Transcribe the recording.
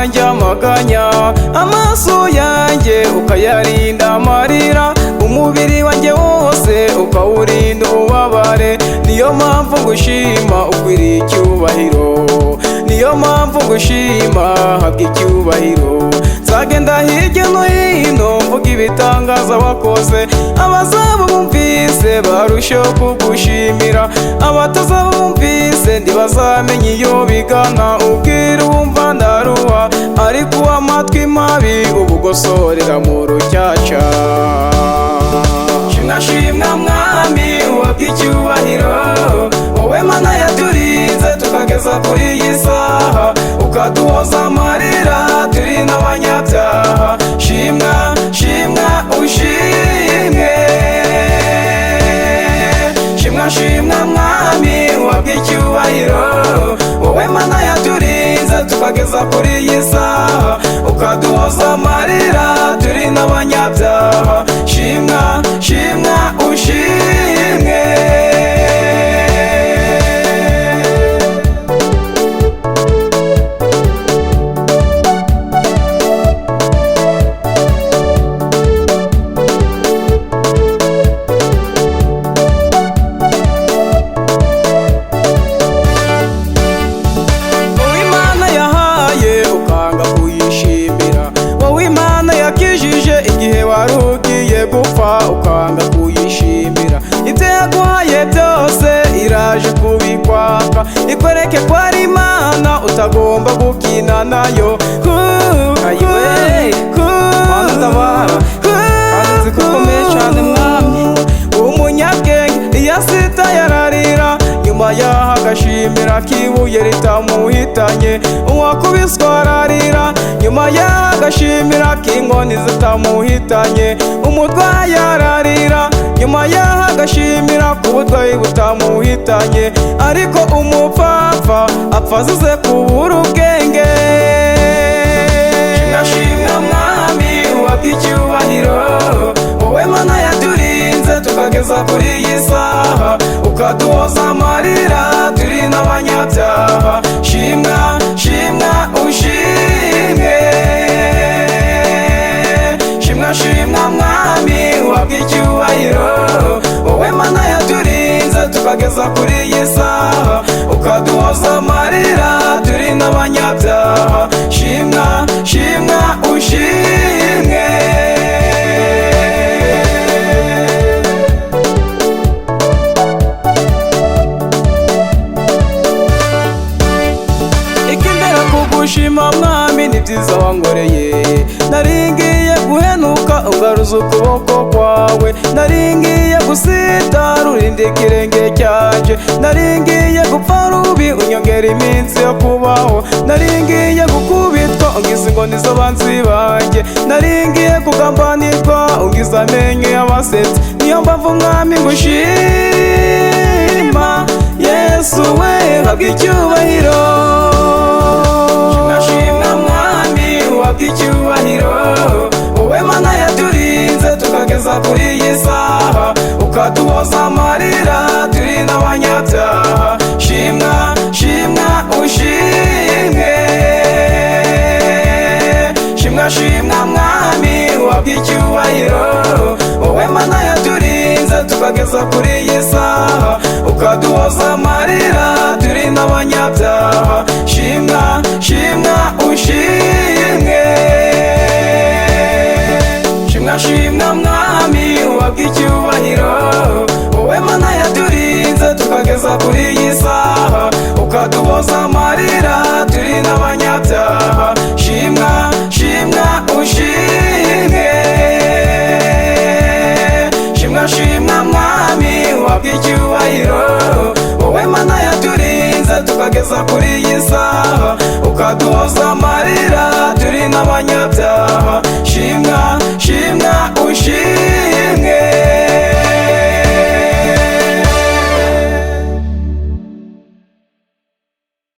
wanjye amaganya, amaso yanjye ukayarinda amarira, umubiri wanjye wose ukawurinda ububabare. Niyo mpamvu ngushima ukwiriye icyubahiro, niyo mpamvu ngushima habwa icyubahiro. Nzagenda hirya no hino mvuga ibitangaza wakoze, abazaba bumvise barusheho kugushimira, abatazaba bumvise ntibazamenye iyo bigana. Ubwira uwumva ndaruha, ariko uw'amatwi mabi ubugosorera mu rucyaca. Shimwa shimwa mwami uhabwa icyubahiro, wowe Mana yaturinze tukageza kuri iyi saha, ukaduhoza amarira turi n'abanyabyaha. Shimwa shimwa ushimwe, shimwa shimwa mwami uhabwa icyubahiro, wowe Mana yaturinze tukageza kuri iyi saha, ukaduhoza amarira turi n'abanyabyaha. Shimwa shimwa ushimwe. Ukanga kuyishimira, ibyo yaguhaye byose iraje kubikwaka, ikwereke ko ari Imana utagomba gukina nayo. Nzi ko ukomeye cyane mwami, umunyabwenge iyo asitaye ararira, nyuma yaho agashimira ko ibuye ritamuhitanye. Uwakubiswe ararira, nyuma yaho agashimira ko inkoni zitamuhitanye. Umurwayi ararira, nyuma yaho agashimira ko uburwayi butamuhitanye. Ariko umupfapfa apfa azize kubura ubwenge. Shimwa shimwa mwami uhabwa icyubahiro, wowe Mana yaturinze tukageza kuri iyi saha, ukaduhoza amarira turi n'abanyabyaha. Shimwa shimwa ushimwe, shimwa shimwa mwami uhabwa icyubahiro, wowe Mana yaturinze tukageza kuri iyi saha, ukaduhoza amarira turi n'abanyabyaha. Shimwa shimwa ushimwe. Ikindera kugushima mwami ni byiza wankoreye, naringiye guhenuka ungaruza ukuboko kwawe, naringiye gusitara urinda ikirenge cyanjye, naringiye gupfa rubi unyongera iminsi yo kubaho, naringiye gukubitwa ungiza inkoni z'abanzi banjye, naringiye kugambanirwa ungiza amenyo y'abasetsi. Niyo mpamvu mwami ngushima, Yesu we habwa icyubahiro. Shimwa shimwa mwami uhabwa icyubahiro, wowe Mana yaturinze tukageza kuri iyi saha, ukaduhoza amarira turi n'abanyabyaha. Shimwa shimwa ushimwe, shimwa shimwa mwami uhabwa icyubahiro, wowe Mana yaturinze tukageza kuri iyi saha, ukaduhoza amarira turi n'abanyabyaha. Shimwa shimwa ushimwe, shimwa shimwa mwami uhabwa icyubahiro, wowe Mana yaturinze tukageza kuri iyi saha, ukaduhoza amarira turi n'abanyabyaha. Shimwa shimwa ushimwe, shimwa shimwa mwami uhabwa icyubahiro, wowe Mana yaturinze tukageza kuri iyi saha, ukaduhoza amarira turi n'abanyabyaha.